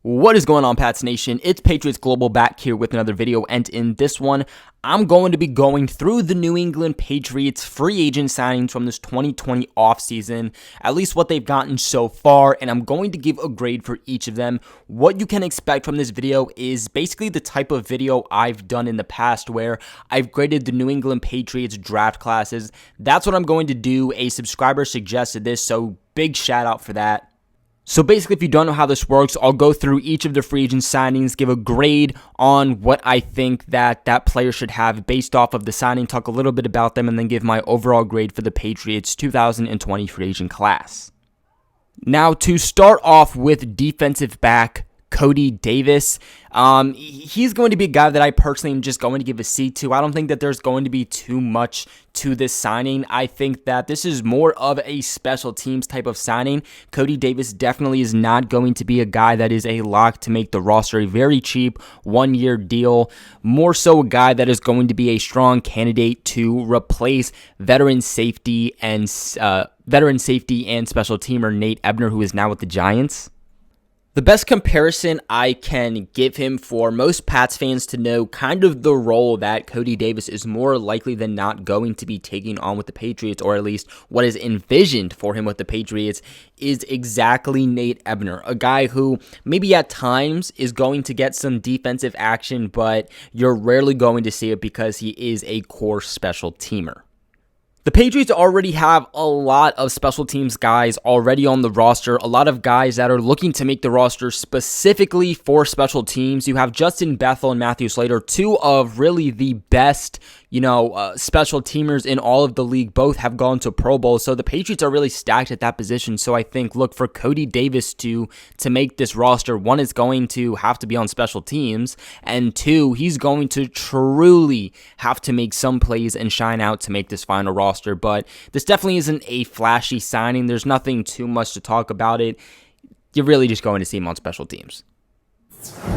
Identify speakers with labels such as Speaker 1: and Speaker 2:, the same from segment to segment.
Speaker 1: What is going on, Pats Nation? It's Patriots Global back here with another video, and in this one, I'm going to be going through the New England Patriots free agent signings from this 2020 offseason, at least what they've gotten so far, and I'm going to give a grade for each of them. What you can expect from this video is basically the type of video I've done in the past where I've graded the New England Patriots draft classes. That's what I'm going to do. A subscriber suggested this, so big shout out for that. So basically, if you don't know how this works, I'll go through each of the free agent signings, give a grade on what I think that player should have based off of the signing, talk a little bit about them, and then give my overall grade for the Patriots 2020 free agent class. Now, to start off with defensive back Cody Davis, he's going to be a guy that I personally am just going to give a C to. I don't think that there's going to be too much to this signing. I think that this is more of a special teams type of signing. Cody Davis definitely is not going to be a guy that is a lock to make the roster. A very cheap one-year deal. More so a guy that is going to be a strong candidate to replace veteran safety and special teamer Nate Ebner, who is now with the Giants. The best comparison I can give him for most Pats fans to know kind of the role that Cody Davis is more likely than not going to be taking on with the Patriots, or at least what is envisioned for him with the Patriots, is exactly Nate Ebner, a guy who maybe at times is going to get some defensive action, but you're rarely going to see it because he is a core special teamer. The Patriots already have a lot of special teams guys already on the roster, a lot of guys that are looking to make the roster specifically for special teams. You have Justin Bethel and Matthew Slater, two of really the best, special teamers in all of the league. Both have gone to Pro Bowl, so the Patriots are really stacked at that position. So I think, look, for Cody Davis to make this roster, one, is going to have to be on special teams, and two, he's going to truly have to make some plays and shine out to make this final roster. But this definitely isn't a flashy signing. There's nothing too much to talk about it. You're really just going to see him on special teams.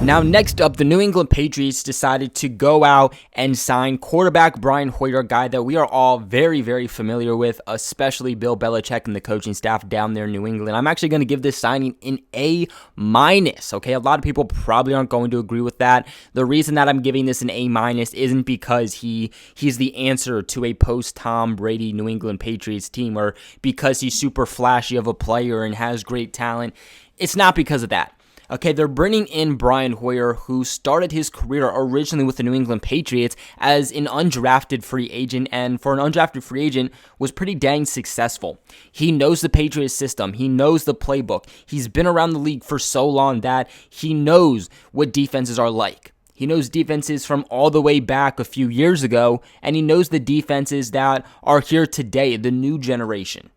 Speaker 1: Now, next up, the New England Patriots decided to go out and sign quarterback Brian Hoyer, a guy that we are all very, very familiar with, especially Bill Belichick and the coaching staff down there in New England. I'm actually going to give this signing an A-. Okay, a lot of people probably aren't going to agree with that. The reason that I'm giving this an A- isn't because he's the answer to a post-Tom Brady New England Patriots team, or because he's super flashy of a player and has great talent. It's not because of that. Okay, they're bringing in Brian Hoyer, who started his career originally with the New England Patriots as an undrafted free agent, and for an undrafted free agent, was pretty dang successful. He knows the Patriots system. He knows the playbook. He's been around the league for so long that he knows what defenses are like. He knows defenses from all the way back a few years ago, and he knows the defenses that are here today, the new generation.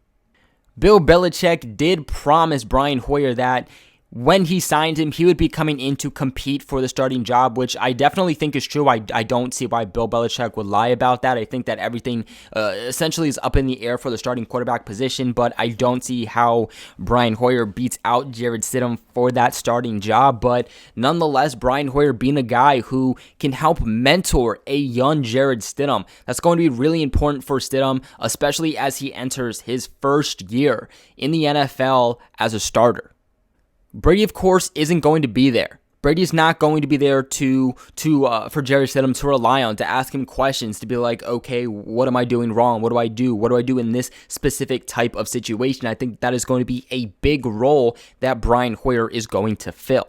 Speaker 1: Bill Belichick did promise Brian Hoyer that when he signed him, he would be coming in to compete for the starting job, which I definitely think is true. I don't see why Bill Belichick would lie about that. I think that everything essentially is up in the air for the starting quarterback position, but I don't see how Brian Hoyer beats out Jarrett Stidham for that starting job. But nonetheless, Brian Hoyer being a guy who can help mentor a young Jarrett Stidham, that's going to be really important for Stidham, especially as he enters his first year in the NFL as a starter. Brady, of course, isn't going to be there. Brady's not going to be there for Jarrett Stidham to rely on, to ask him questions, to be like, okay, what am I doing wrong? What do I do? What do I do in this specific type of situation? I think that is going to be a big role that Brian Hoyer is going to fill.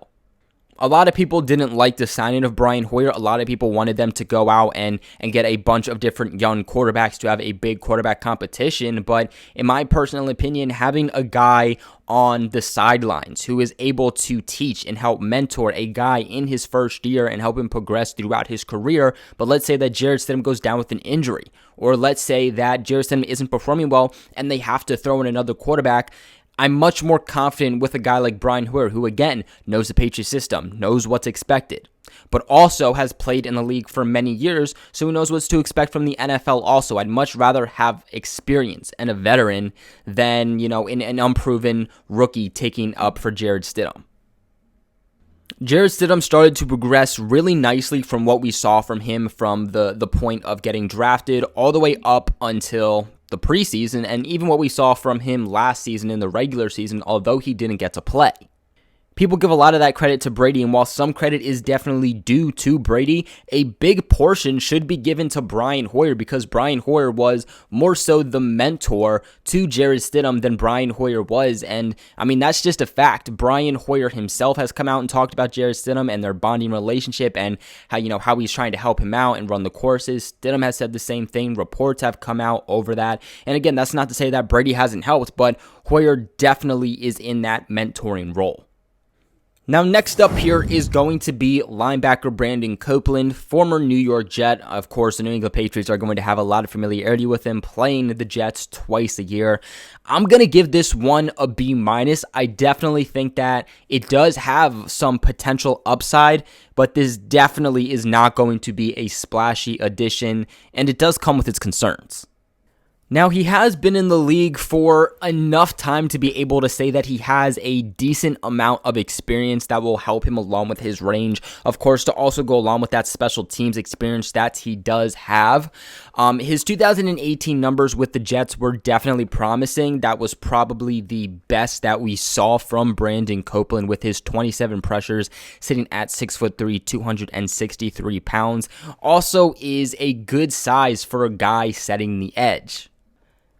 Speaker 1: A lot of people didn't like the signing of Brian Hoyer. A lot of people wanted them to go out and get a bunch of different young quarterbacks to have a big quarterback competition. But in my personal opinion, having a guy on the sidelines who is able to teach and help mentor a guy in his first year and help him progress throughout his career. But let's say that Jarrett Stidham goes down with an injury, or let's say that Jarrett Stidham isn't performing well and they have to throw in another quarterback. I'm much more confident with a guy like Brian Hoyer, who, again, knows the Patriots system, knows what's expected, but also has played in the league for many years, so he knows what to expect from the NFL also. I'd much rather have experience and a veteran than, an unproven rookie taking up for Jarrett Stidham. Jarrett Stidham started to progress really nicely from what we saw from him from the point of getting drafted all the way up until the preseason, and even what we saw from him last season in the regular season, although he didn't get to play. People give a lot of that credit to Brady, and while some credit is definitely due to Brady, a big portion should be given to Brian Hoyer, because Brian Hoyer was more so the mentor to Jarrett Stidham than Brian Hoyer was. And I mean, that's just a fact. Brian Hoyer himself has come out and talked about Jarrett Stidham and their bonding relationship and how he's trying to help him out and run the courses. Stidham has said the same thing. Reports have come out over that. And again, that's not to say that Brady hasn't helped, but Hoyer definitely is in that mentoring role. Now, next up here is going to be linebacker Brandon Copeland, former New York Jet. Of course, the New England Patriots are going to have a lot of familiarity with him, playing the Jets twice a year. I'm going to give this one a B-. I definitely think that it does have some potential upside, but this definitely is not going to be a splashy addition, and it does come with its concerns. Now, he has been in the league for enough time to be able to say that he has a decent amount of experience that will help him along with his range. Of course, to also go along with that special teams experience that he does have. His 2018 numbers with the Jets were definitely promising. That was probably the best that we saw from Brandon Copeland, with his 27 pressures, sitting at 6'3", 263 pounds. Also is a good size for a guy setting the edge.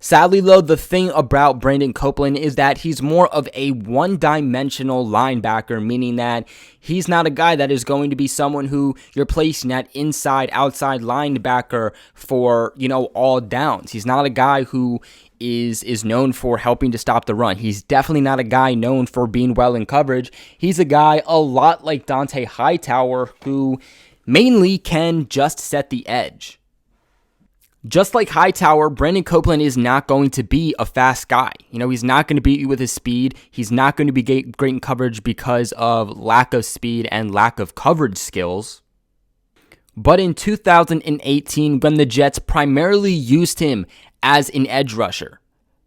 Speaker 1: Sadly, though, the thing about Brandon Copeland is that he's more of a one-dimensional linebacker, meaning that he's not a guy that is going to be someone who you're placing at inside, outside linebacker for, all downs. He's not a guy who is known for helping to stop the run. He's definitely not a guy known for being well in coverage. He's a guy a lot like Dont'a Hightower, who mainly can just set the edge. Just like Hightower, Brandon Copeland is not going to be a fast guy. He's not going to beat you with his speed. He's not going to be great in coverage because of lack of speed and lack of coverage skills. But in 2018, when the Jets primarily used him as an edge rusher,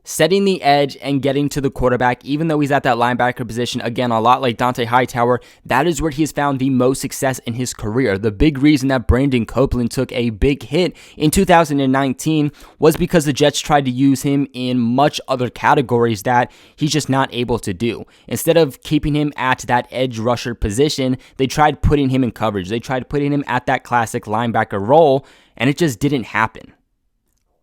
Speaker 1: setting the edge and getting to the quarterback, even though he's at that linebacker position, again, a lot like Dont'a Hightower, that is where he has found the most success in his career. The big reason that Brandon Copeland took a big hit in 2019 was because the Jets tried to use him in much other categories that he's just not able to do. Instead of keeping him at that edge rusher position, they tried putting him in coverage. They tried putting him at that classic linebacker role, and it just didn't happen.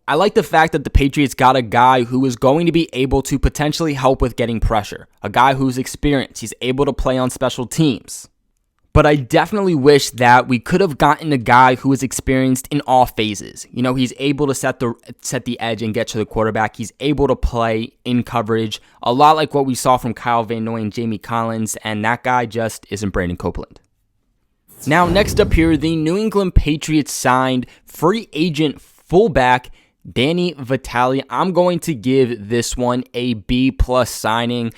Speaker 1: I like the fact that the Patriots got a guy who is going to be able to potentially help with getting pressure, a guy who's experienced. He's able to play on special teams. But I definitely wish that we could have gotten a guy who is experienced in all phases. He's able to set the edge and get to the quarterback. He's able to play in coverage, a lot like what we saw from Kyle Van Noy and Jamie Collins, and that guy just isn't Brandon Copeland. Now, next up here, the New England Patriots signed free agent fullback Danny Vitale. I'm going to give this one a B+ signing.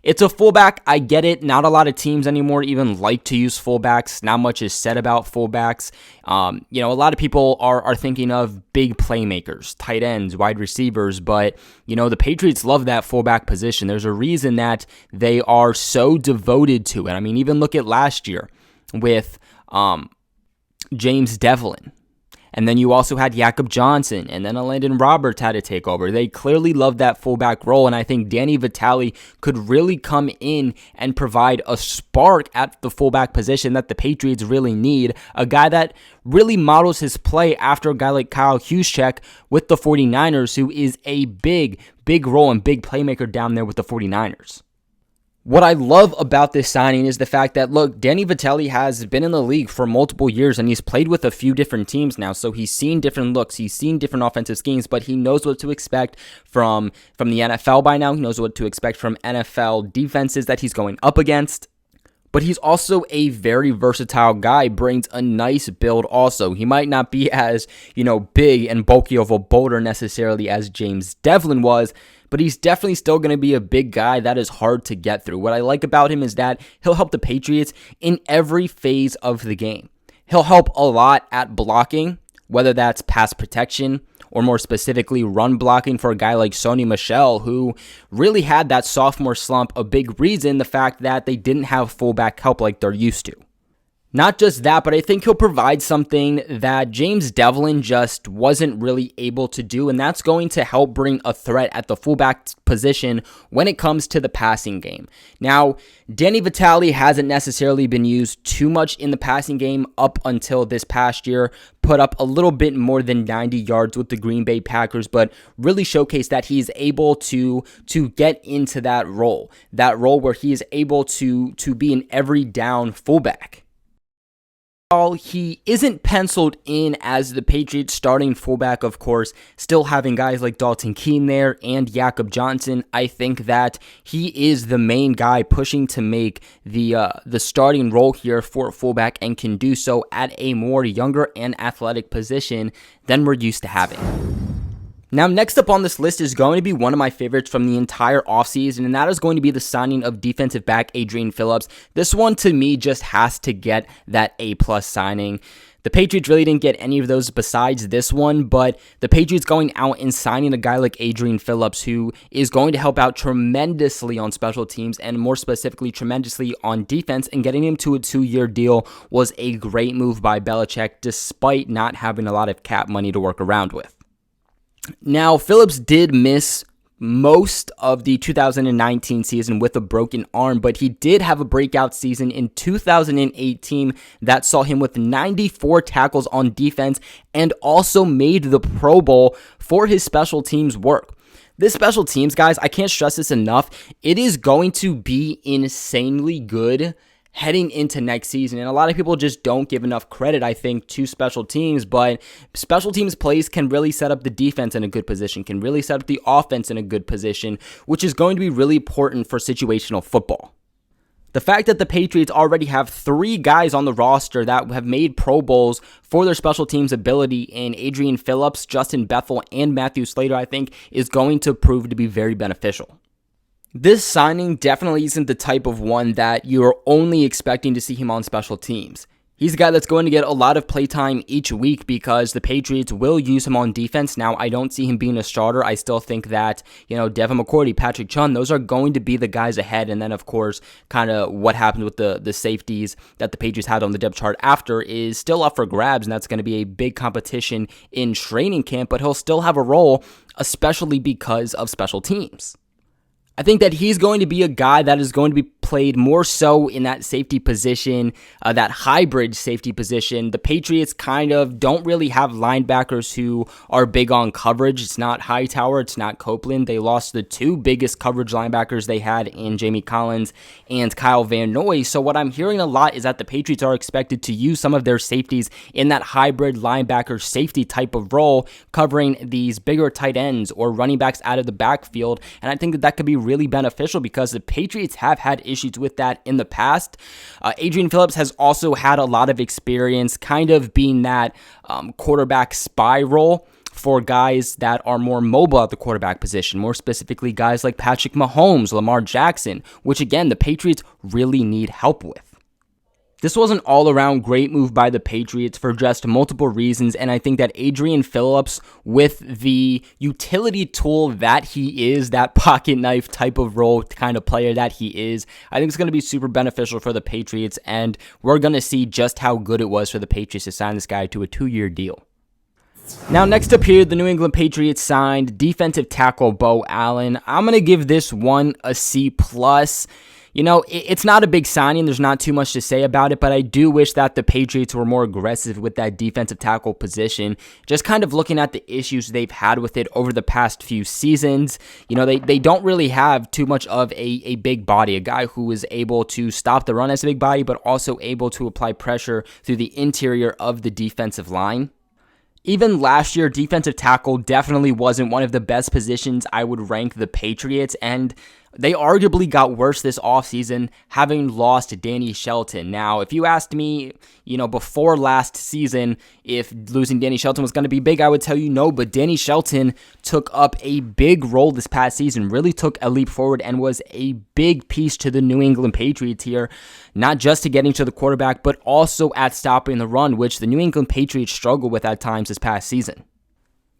Speaker 1: It's a fullback. I get it. Not a lot of teams anymore even like to use fullbacks. Not much is said about fullbacks. A lot of people are thinking of big playmakers, tight ends, wide receivers, but, the Patriots love that fullback position. There's a reason that they are so devoted to it. I mean, even look at last year with James Devlin. And then you also had Jakob Johnson, and then Landon Roberts had to take over. They clearly love that fullback role, and I think Danny Vitale could really come in and provide a spark at the fullback position that the Patriots really need. A guy that really models his play after a guy like Kyle Juszczyk with the 49ers, who is a big role and big playmaker down there with the 49ers. What I love about this signing is the fact that, look, Danny Vitale has been in the league for multiple years, and he's played with a few different teams now, so he's seen different looks, he's seen different offensive schemes, but he knows what to expect from the NFL by now. He knows what to expect from NFL defenses that he's going up against. But he's also a very versatile guy, brings a nice build also. He might not be as, big and bulky of a boulder necessarily as James Devlin was, but he's definitely still going to be a big guy that is hard to get through. What I like about him is that he'll help the Patriots in every phase of the game. He'll help a lot at blocking, whether that's pass protection or more specifically run blocking for a guy like Sony Michel, who really had that sophomore slump, a big reason the fact that they didn't have fullback help like they're used to. Not just that, but I think he'll provide something that James Devlin just wasn't really able to do, and that's going to help bring a threat at the fullback position when it comes to the passing game. Now, Danny Vitale hasn't necessarily been used too much in the passing game up until this past year, put up a little bit more than 90 yards with the Green Bay Packers, but really showcased that he's able to get into that role where he is able to be an every down fullback. While he isn't penciled in as the Patriots starting fullback, of course, still having guys like Dalton Keene there and Jakob Johnson, I think that he is the main guy pushing to make the starting role here for fullback, and can do so at a more younger and athletic position than we're used to having. Now, next up on this list is going to be one of my favorites from the entire offseason, and that is going to be the signing of defensive back Adrian Phillips. This one, to me, just has to get that A-plus signing. The Patriots really didn't get any of those besides this one, but the Patriots going out and signing a guy like Adrian Phillips, who is going to help out tremendously on special teams, and more specifically, tremendously on defense, and getting him to a 2-year deal was a great move by Belichick, despite not having a lot of cap money to work around with. Now, Phillips did miss most of the 2019 season with a broken arm, but he did have a breakout season in 2018 that saw him with 94 tackles on defense, and also made the Pro Bowl for his special teams work. This special teams, guys, I can't stress this enough. It is going to be insanely good heading into next season, and a lot of people just don't give enough credit, I think, to special teams, but special teams plays can really set up the defense in a good position, can really set up the offense in a good position, which is going to be really important for situational football. The fact that the Patriots already have 3 guys on the roster that have made Pro Bowls for their special teams ability in Adrian Phillips, Justin Bethel, and Matthew Slater, I think, is going to prove to be very beneficial. This signing definitely isn't the type of one that you're only expecting to see him on special teams. He's a guy that's going to get a lot of playtime each week because the Patriots will use him on defense. Now, I don't see him being a starter. I still think that, Devin McCourty, Patrick Chung, those are going to be the guys ahead. And then, of course, kind of what happened with the safeties that the Patriots had on the depth chart after is still up for grabs, and that's going to be a big competition in training camp, but he'll still have a role, especially because of special teams. I think that he's going to be a guy that is going to be played more so in that safety position, that hybrid safety position. The Patriots kind of don't really have linebackers who are big on coverage. It's not Hightower, it's not Copeland. They lost the 2 biggest coverage linebackers they had in Jamie Collins and Kyle Van Noy. So what I'm hearing a lot is that the Patriots are expected to use some of their safeties in that hybrid linebacker safety type of role, covering these bigger tight ends or running backs out of the backfield. And I think that could be really beneficial because the Patriots have had issues with that in the past. Adrian Phillips has also had a lot of experience kind of being that quarterback spy role for guys that are more mobile at the quarterback position, more specifically guys like Patrick Mahomes, Lamar Jackson, which again, the Patriots really need help with. This was an all-around great move by the Patriots for just multiple reasons, and I think that Adrian Phillips, with the utility tool that he is, that pocket knife type of role kind of player that he is, I think it's going to be super beneficial for the Patriots, and we're going to see just how good it was for the Patriots to sign this guy to a 2-year deal. Now, next up here, the New England Patriots signed defensive tackle Beau Allen. I'm going to give this one a C+. It's not a big signing. There's not too much to say about it, but I do wish that the Patriots were more aggressive with that defensive tackle position. Just kind of looking at the issues they've had with it over the past few seasons, they don't really have too much of a big body, a guy who is able to stop the run as a big body, but also able to apply pressure through the interior of the defensive line. Even last year, defensive tackle definitely wasn't one of the best positions I would rank the Patriots, and they arguably got worse this offseason, having lost Danny Shelton. Now, if you asked me, before last season, if losing Danny Shelton was going to be big, I would tell you no, but Danny Shelton took up a big role this past season, really took a leap forward, and was a big piece to the New England Patriots here, not just to getting to the quarterback, but also at stopping the run, which the New England Patriots struggled with at times this past season.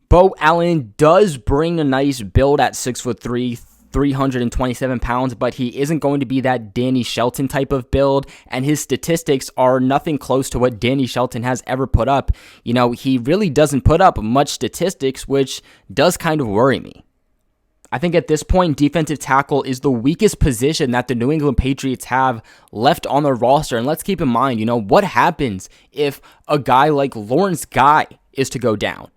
Speaker 1: Beau Allen does bring a nice build at 6'3", 327 pounds, but he isn't going to be that Danny Shelton type of build, and his statistics are nothing close to what Danny Shelton has ever put up. He really doesn't put up much statistics, which does kind of worry me. I think at this point, defensive tackle is the weakest position that the New England Patriots have left on their roster. And let's keep in mind, what happens if a guy like Lawrence Guy is to go down?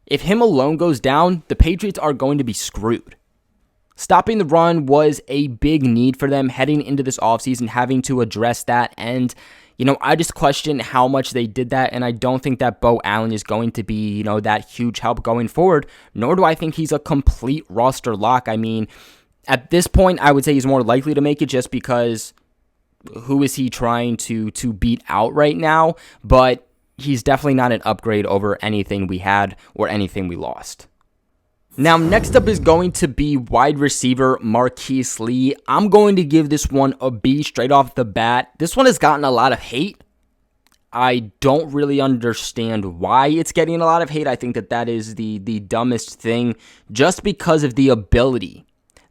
Speaker 1: If him alone goes down, the Patriots are going to be screwed. Stopping the run was a big need for them heading into this offseason, having to address that. And, I just question how much they did that, and I don't think that Bo Allen is going to be, that huge help going forward, nor do I think he's a complete roster lock. I mean, at this point, I would say he's more likely to make it just because who is he trying to beat out right now? But he's definitely not an upgrade over anything we had or anything we lost. Now, next up is going to be wide receiver Marquise Lee. I'm going to give this one a B straight off the bat. This one has gotten a lot of hate. I don't really understand why it's getting a lot of hate. I think that is the dumbest thing, just because of the ability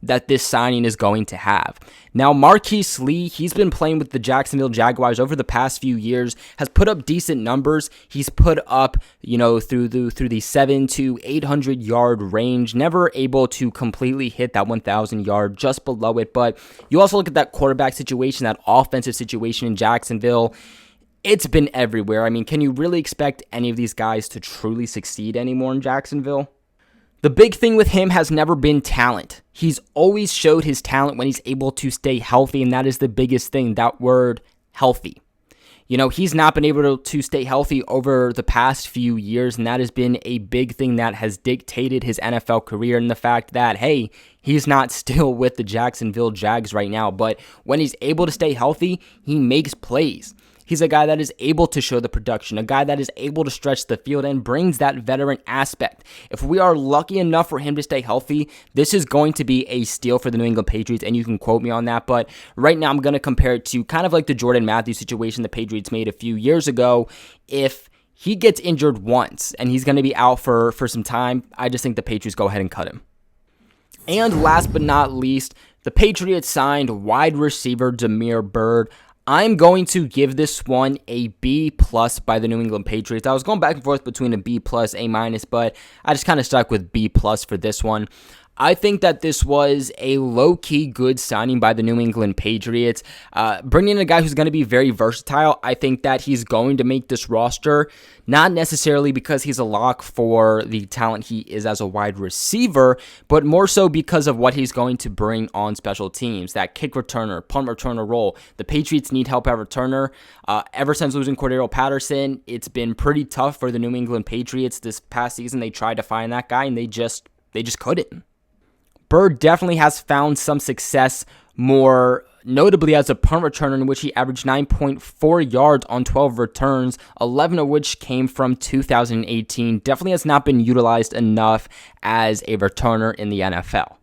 Speaker 1: that this signing is going to have. Now, Marquise Lee, he's been playing with the Jacksonville Jaguars over the past few years, has put up decent numbers. He's put up, through the 700 to 800 yard range, never able to completely hit that 1,000 yard, just below it. But you also look at that quarterback situation, that offensive situation in Jacksonville. It's been everywhere. I mean, can you really expect any of these guys to truly succeed anymore in Jacksonville? The big thing with him has never been talent. He's always showed his talent when he's able to stay healthy, and that is the biggest thing, that word, healthy. He's not been able to stay healthy over the past few years, and that has been a big thing that has dictated his NFL career, and the fact that, hey, he's not still with the Jacksonville Jags right now, but when he's able to stay healthy, he makes plays. He's a guy that is able to show the production, a guy that is able to stretch the field and brings that veteran aspect. If we are lucky enough for him to stay healthy, this is going to be a steal for the New England Patriots, and you can quote me on that. But right now, I'm going to compare it to kind of like the Jordan Matthews situation the Patriots made a few years ago. If he gets injured once and he's going to be out for some time, I just think the Patriots go ahead and cut him. And last but not least, the Patriots signed wide receiver Damiere Byrd. I'm going to give this one a B+ by the New England Patriots. I was going back and forth between a B+, A-, but I just kind of stuck with B+ for this one. I think that this was a low-key good signing by the New England Patriots. Bringing in a guy who's going to be very versatile, I think that he's going to make this roster, not necessarily because he's a lock for the talent he is as a wide receiver, but more so because of what he's going to bring on special teams, that kick returner, punt returner role. The Patriots need help at returner. Ever since losing Cordero Patterson, it's been pretty tough for the New England Patriots this past season. They tried to find that guy, and they just couldn't. Bird definitely has found some success, more notably as a punt returner, in which he averaged 9.4 yards on 12 returns, 11 of which came from 2018. Definitely has not been utilized enough as a returner in the NFL.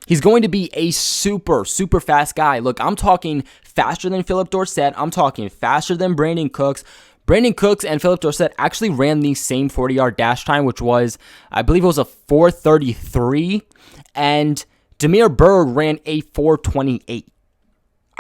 Speaker 1: He's going to be a super fast guy. Look, I'm talking faster than Philip Dorsett. I'm talking faster than Brandon Cooks. Brandon Cooks and Philip Dorsett actually ran the same 40-yard dash time, which was, I believe it was a 4:33, and Damiere Byrd ran a 4:28.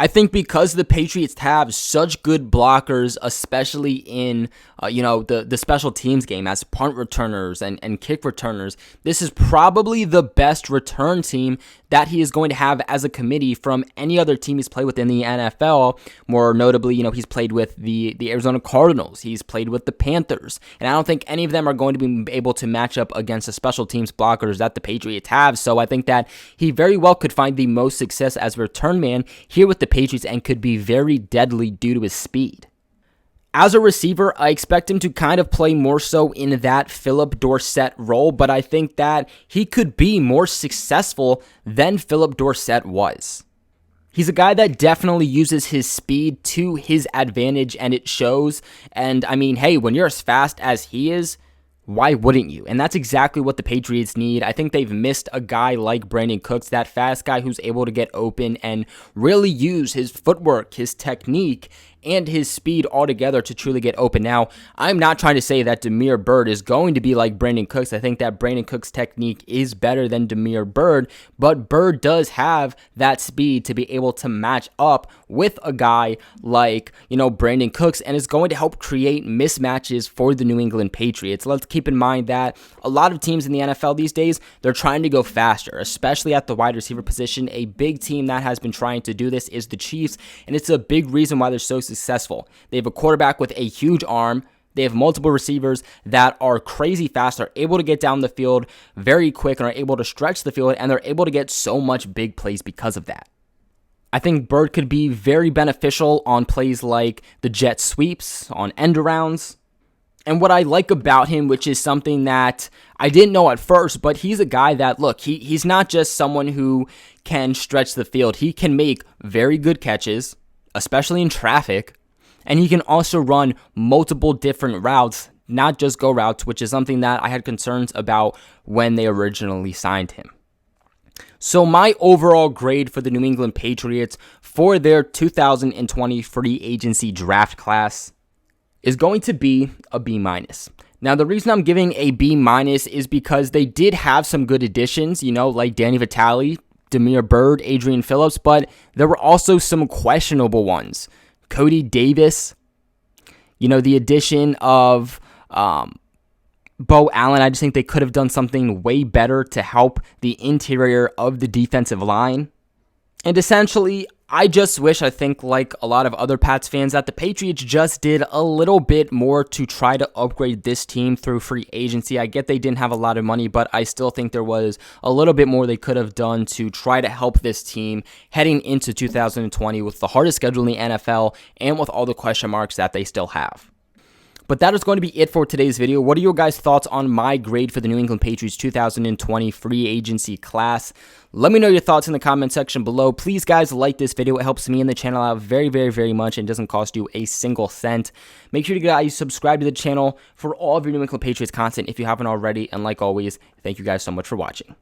Speaker 1: I think because the Patriots have such good blockers, especially in the special teams game as punt returners and kick returners, this is probably the best return team that he is going to have as a committee from any other team he's played with in the NFL. More notably, he's played with the Arizona Cardinals. He's played with the Panthers. And I don't think any of them are going to be able to match up against the special teams blockers that the Patriots have. So I think that he very well could find the most success as a return man here with the Patriots and could be very deadly due to his speed. As a receiver, I expect him to kind of play more so in that Philip Dorsett role, but I think that he could be more successful than Philip Dorsett was. He's a guy that definitely uses his speed to his advantage, and it shows. And I mean, hey, when you're as fast as he is, why wouldn't you? And that's exactly what the Patriots need. I think they've missed a guy like Brandon Cooks, that fast guy who's able to get open and really use his footwork, his technique, and his speed altogether to truly get open. Now, I'm not trying to say that Damiere Byrd is going to be like Brandon Cooks. I think that Brandon Cooks' technique is better than Damiere Byrd, but Byrd does have that speed to be able to match up with a guy like, Brandon Cooks, and is going to help create mismatches for the New England Patriots. Let's keep in mind that a lot of teams in the NFL these days, they're trying to go faster, especially at the wide receiver position. A big team that has been trying to do this is the Chiefs, and it's a big reason why they're so successful. They have a quarterback with a huge arm. They have multiple receivers that are crazy fast, are able to get down the field very quick, and are able to stretch the field, and they're able to get so much big plays because of that. I think Byrd could be very beneficial on plays like the jet sweeps, on end arounds. And what I like about him, which is something that I didn't know at first, but he's a guy that, look, he's not just someone who can stretch the field. He can make very good catches, especially in traffic, and he can also run multiple different routes, not just go routes, which is something that I had concerns about when they originally signed him. So my overall grade for the New England Patriots for their 2020 free agency draft class is going to be a B-. Now, the reason I'm giving a B- is because they did have some good additions, like Danny Vitale, Damiere Byrd, Adrian Phillips, but there were also some questionable ones. Cody Davis, the addition of Bo Allen. I just think they could have done something way better to help the interior of the defensive line. And essentially, I think like a lot of other Pats fans, that the Patriots just did a little bit more to try to upgrade this team through free agency. I get they didn't have a lot of money, but I still think there was a little bit more they could have done to try to help this team heading into 2020 with the hardest schedule in the NFL and with all the question marks that they still have. But that is going to be it for today's video. What are your guys' thoughts on my grade for the New England Patriots 2020 free agency class? Let me know your thoughts in the comment section below. Please, guys, like this video. It helps me and the channel out very, very, very much and doesn't cost you a single cent. Make sure to guys subscribe to the channel for all of your New England Patriots content if you haven't already. And like always, thank you guys so much for watching.